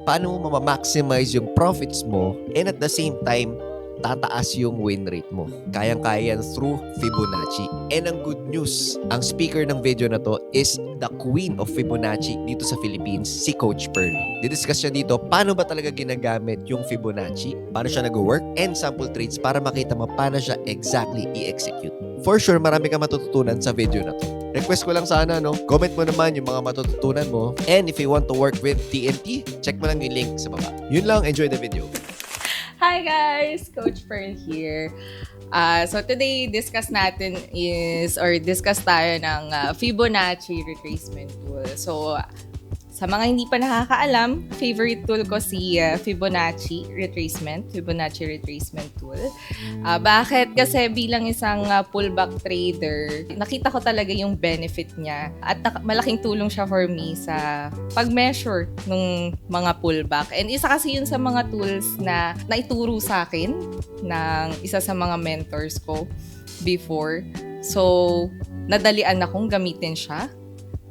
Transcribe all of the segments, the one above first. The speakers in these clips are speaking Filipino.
paano mo ma-maximize yung profits mo and at the same time, tataas yung win rate mo. Kayang-kaya yan through Fibonacci. And ang good news, ang speaker ng video na to is the queen of Fibonacci dito sa Philippines, si Coach Pearl. Didiscuss siya dito paano ba talaga ginagamit yung Fibonacci, paano siya nag-work, and sample trades para makita mo paano siya exactly i-execute. For sure, marami kang matututunan sa video na to. Request ko lang sana, comment mo naman yung mga matututunan mo. And if you want to work with TNT, check mo lang yung link sa baba. Yun lang, enjoy the video. Hi guys! Coach Pearl here. So today, discuss tayo ng Fibonacci retracement tool. So, sa mga hindi pa nakakaalam, favorite tool ko si Fibonacci retracement tool. Bakit? Kasi bilang isang pullback trader, nakita ko talaga yung benefit niya at malaking tulong siya for me sa pag-measure ng mga pullback. And isa kasi yun sa mga tools na naituro sa akin ng isa sa mga mentors ko before. So, nadalian akong gamitin siya.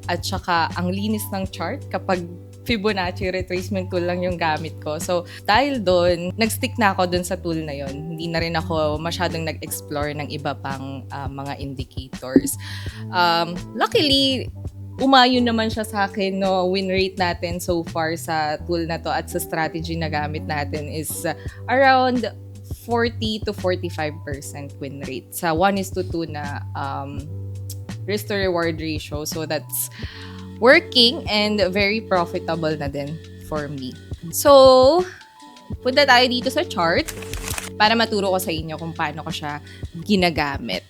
At saka, ang linis ng chart kapag Fibonacci retracement tool lang yung gamit ko. So, dahil doon, nag-stick na ako doon sa tool na yon. Hindi na rin ako masyadong nag-explore ng iba pang mga indicators. Luckily, umayon naman siya sa akin. Win rate natin so far sa tool na to at sa strategy na gamit natin is around 40 to 45% win rate. Sa 1:2 na risk to reward ratio. So that's working and very profitable na din for me. So, punta tayo dito sa chart para maturo ko sa inyo kung paano ko siya ginagamit.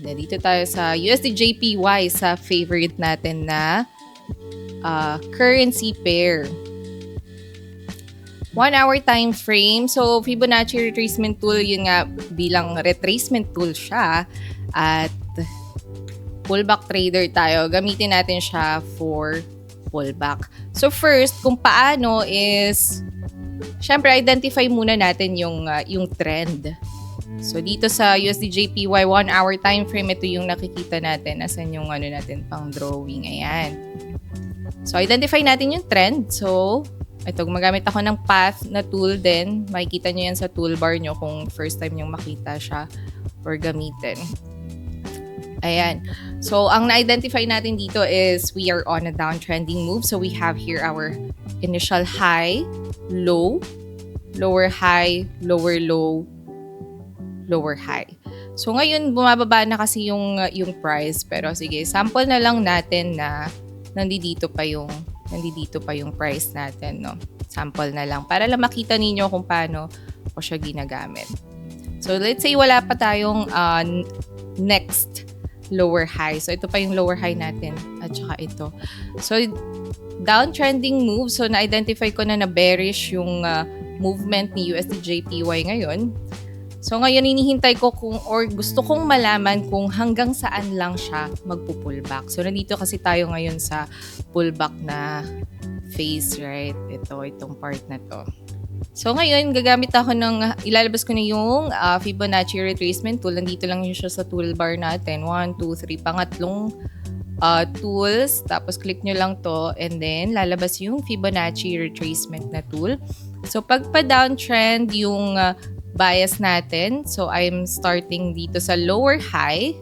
Dito tayo sa USD-JPY sa favorite natin na currency pair. 1 hour time frame. So, Fibonacci retracement tool, yun nga, bilang retracement tool siya. At pullback trader tayo, gamitin natin siya for pullback. So first, kung paano is, syempre identify muna natin yung trend. So dito sa USD-JPY 1 hour time frame, ito yung nakikita natin. Asan yung natin pang drawing? Ayan. So identify natin yung trend. So ito, gumagamit ako ng path na tool din. Makikita nyo yan sa toolbar nyo kung first time nyo makita siya or gamitin. Ayan. So, ang na-identify natin dito is we are on a downtrending move. So, we have here our initial high, low, lower high, lower low, lower high. So, ngayon, bumababa na kasi yung price. Pero sige, sample na lang natin na nandito pa yung price natin, no? Sample na lang. Para lang makita ninyo kung paano ko siya ginagamit. So, let's say wala pa tayong next lower high. So, ito pa yung lower high natin. At saka ito. So, downtrending move. So, na-identify ko na bearish yung movement ni USD-JPY ngayon. So, ngayon hinihintay ko or gusto kong malaman kung hanggang saan lang siya magpo-pullback. So, nandito kasi tayo ngayon sa pullback na phase, right? Itong part na to. So, ngayon, gagamit ako ilalabas ko na yung Fibonacci retracement tool. Nandito lang yun siya sa toolbar natin. 1, 2, 3, pangatlong tools. Tapos, click nyo lang to. And then, lalabas yung Fibonacci retracement na tool. So, pag pa-downtrend yung bias natin. So, I'm starting dito sa lower high.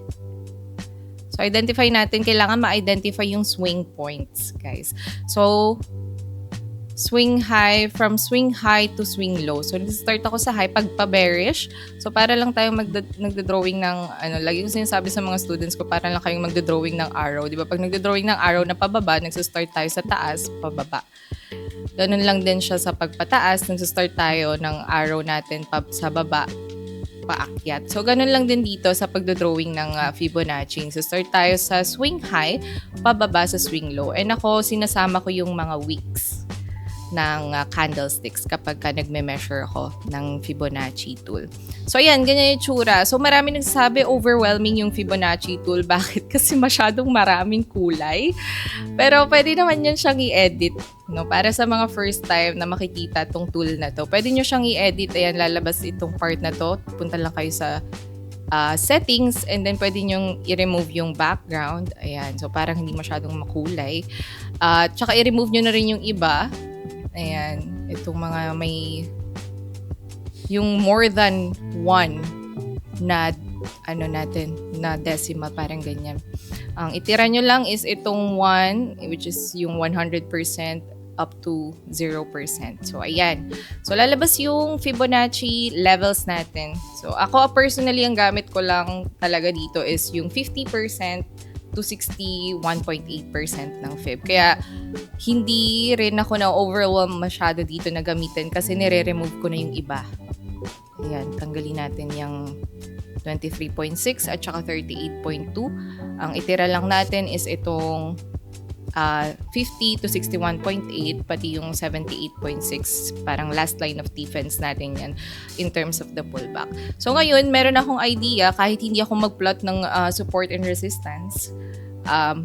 So, identify natin. Kailangan ma-identify yung swing points, guys. So, from swing high to swing low. So, nag-start ako sa high pag pa-bearish. So, para lang tayong nagdo-drawing ng, lagi yung sinasabi sa mga students ko, para lang kayong magdo-drawing ng arrow. Di ba? Pag nagdo-drawing ng arrow na pababa, nagsa-start tayo sa taas, pababa. Ganun lang din siya sa pagpataas. Nagsa-start tayo ng arrow natin sa baba, paakyat. So, ganun lang din dito sa pagdo-drawing ng Fibonacci. So, start tayo sa swing high, pababa sa swing low. And ako, sinasama ko yung mga wicks ng candlesticks kapag nagme-measure ako ng Fibonacci tool. So, ayan, ganyan yung tsura. So, marami nagsasabi overwhelming yung Fibonacci tool. Bakit? Kasi masyadong maraming kulay. Pero, pwede naman yun siyang i-edit. No? Para sa mga first time na makikita tong tool na to, pwede nyo siyang i-edit. Ayan, lalabas itong part na to. Punta lang kayo sa settings, and then pwede nyong i-remove yung background. Ayan, so parang hindi masyadong makulay. Tsaka i-remove nyo na rin yung iba. Ayan, itong mga may yung more than 1 na na decimal, parang ganyan. Ang itira nyo lang is itong 1, which is yung 100% up to 0%. So, ayan. So, lalabas yung Fibonacci levels natin. So, ako personally, ang gamit ko lang talaga dito is yung 50% to 61.8% ng Fib. Kaya, hindi rin ako na-overwhelm masyado dito na gamitin kasi nire-remove ko na yung iba. Ayan, tanggalin natin yung 23.6 at saka 38.2. Ang itira lang natin is itong 50 to 61.8, pati yung 78.6, parang last line of defense natin yan in terms of the pullback. So ngayon, meron akong idea, kahit hindi ako mag-plot ng support and resistance,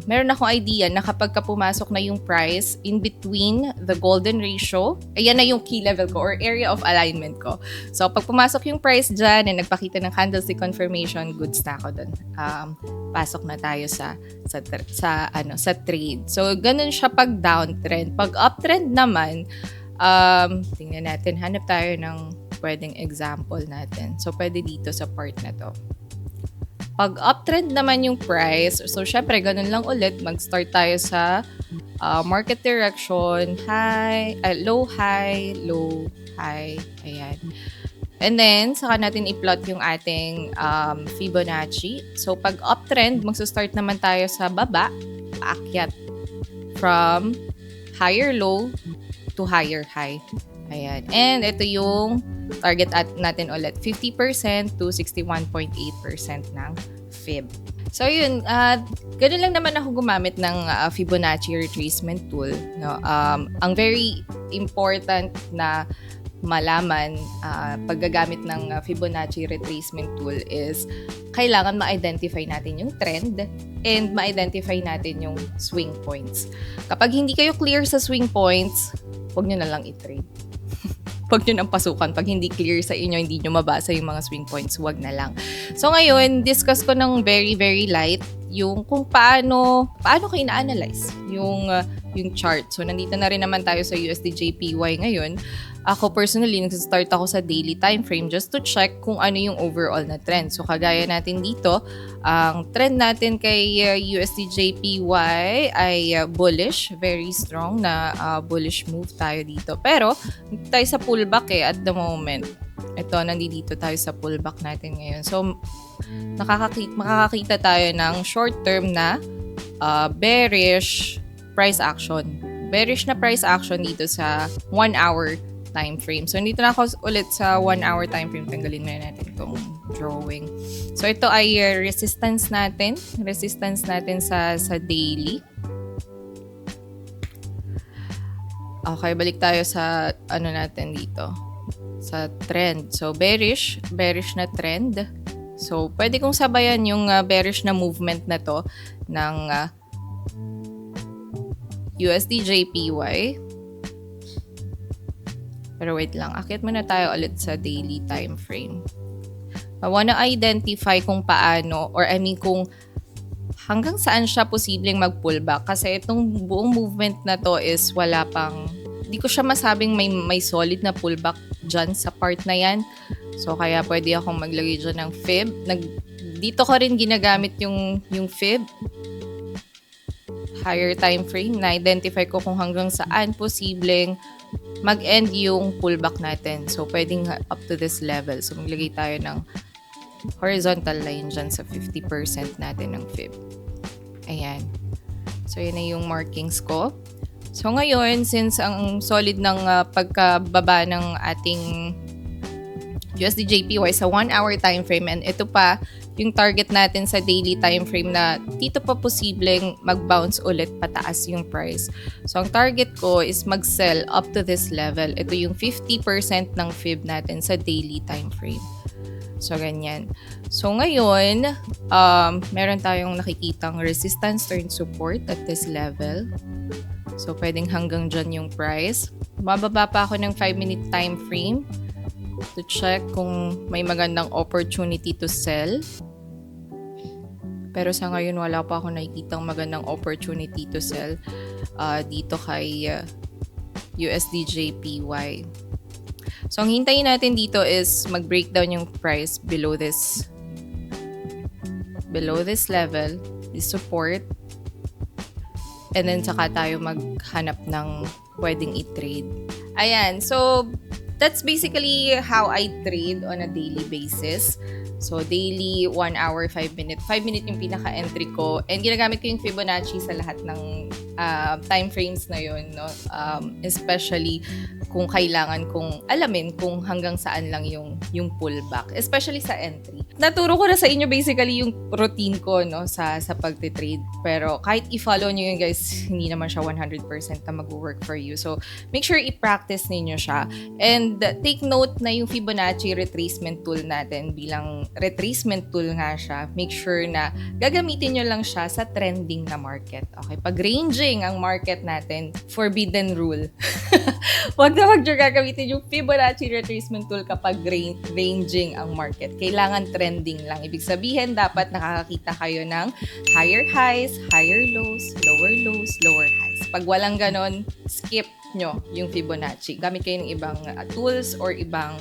meron akong idea na kapag pumasok na yung price in between the golden ratio, ayan na yung key level ko or area of alignment ko. So pag pumasok yung price dyan and nagpakita ng candlestick confirmation, goods na ako dun. Pasok na tayo sa trade. So ganun siya pag downtrend. Pag uptrend naman, tingnan natin, hanap tayo ng pwedeng example natin. So pwede dito sa part na to. Pag uptrend naman yung price, so syempre ganun lang ulit, mag-start tayo sa market direction, low, high, low, high, ayan. And then, saka natin i-plot yung ating Fibonacci. So, pag uptrend, magsa-start naman tayo sa baba, paakyat from higher low to higher high. Ayan. And ito yung target natin ulit, 50% to 61.8% ng Fib. So yun, ganun lang naman ako gumamit ng Fibonacci retracement tool. No? Ang very important na malaman paggagamit ng Fibonacci retracement tool is kailangan ma-identify natin yung trend and ma-identify natin yung swing points. Kapag hindi kayo clear sa swing points, huwag nyo na lang i-trade. Huwag nyo nang pasukan. Pag hindi clear sa inyo, hindi nyo mabasa yung mga swing points, huwag na lang. So ngayon, discuss ko ng very, very light yung kung paano ko ina-analyze yung chart. So nandito na rin naman tayo sa USD/JPY ngayon. Ako personally, nag-start ako sa daily time frame just to check kung ano yung overall na trend. So kagaya natin dito, ang trend natin kay USD/JPY ay bullish, very strong na bullish move tayo dito. Pero tayo sa pullback at the moment. Ito, nandito tayo sa pullback natin ngayon. So makakakita tayo ng short term na bearish price action. Bearish na price action dito sa 1 hour time frame. So, nandito na ako ulit sa 1 hour time frame. Tanggalin na natin itong drawing. So, ito ay resistance natin. Resistance natin sa daily. Okay, balik tayo sa natin dito. Sa trend. So, bearish na trend. So, pwede kong sabayan yung bearish na movement na to ng USD/JPY. Pero wait lang, akit muna tayo ulit sa daily time frame. I wanna identify kung paano, or kung hanggang saan siya posibleng mag-pullback. Kasi itong buong movement na to is wala pang, hindi ko siya masabing may solid na pullback dyan sa part na yan. So, kaya pwede akong maglagay dyan ng Fib. Dito ko rin ginagamit yung Fib. Higher time frame, na-identify ko kung hanggang saan posibleng mag-end yung pullback natin. So, pwedeng up to this level. So, maglagay tayo ng horizontal line dyan sa 50% natin ng Fib. Ayan. So, yun na yung markings ko. So, ngayon, since ang solid ng pagkababa ng ating USD/JPY sa 1 hour time frame, and ito pa yung target natin sa daily time frame na dito pa posibleng mag-bounce ulit pataas yung price. So, ang target ko is mag-sell up to this level. Ito yung 50% ng Fib natin sa daily time frame. So, ganyan. So, ngayon, meron tayong nakikitang resistance turn support at this level. So, pwedeng hanggang dyan yung price. Bababa pa ako ng 5-minute time frame to check kung may magandang opportunity to sell. Pero sa ngayon, wala pa ako nakikitang magandang opportunity to sell dito kay USDJPY. So, ang hintayin natin dito is mag-breakdown yung price below this level, this support. And then, saka tayo maghanap ng pwedeng i-trade. Ayan. So, that's basically how I trade on a daily basis. So, daily, 1 hour, 5 minute. 5 minute yung pinaka-entry ko. And ginagamit ko yung Fibonacci sa lahat ng time frames na yun. No? Especially kung kailangan kong alamin kung hanggang saan lang yung pullback. Especially sa entry. Naturo ko na sa inyo basically yung routine ko no, sa pagtitrade. Pero kahit i-follow nyo yun guys, hindi naman siya 100% na mag-work for you. So, make sure i-practice ninyo siya. And take note na yung Fibonacci retracement tool natin bilang retracement tool nga siya, make sure na gagamitin nyo lang siya sa trending na market. Okay, pag ranging ang market natin, forbidden rule. Wag na gagamitin yung Fibonacci retracement tool kapag ranging ang market. Kailangan trending lang. Ibig sabihin, dapat nakakakita kayo ng higher highs, higher lows, lower highs. Pag walang ganon, skip nyo yung Fibonacci. Gamit kayo ng ibang tools or ibang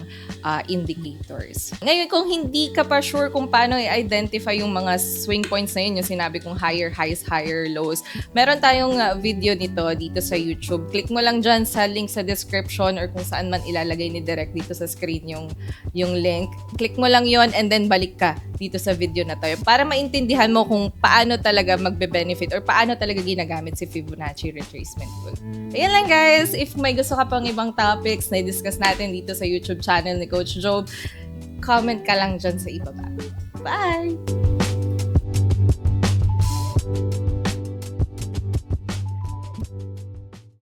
indicators. Ngayon, kung hindi ka pa sure kung paano i-identify yung mga swing points na yun, yung sinabi kong higher highs, higher lows, meron tayong video nito dito sa YouTube. Click mo lang dyan sa link sa description or kung saan man ilalagay ni Direct dito sa screen yung link. Click mo lang yon and then balik ka dito sa video na to para maintindihan mo kung paano talaga magbe-benefit or paano talaga ginagamit si Fibonacci retracement tool. Ayan lang guys. If may gusto ka pang ibang topics na i-discuss natin dito sa YouTube channel ni Coach Job, comment ka lang dyan sa ibaba. Bye!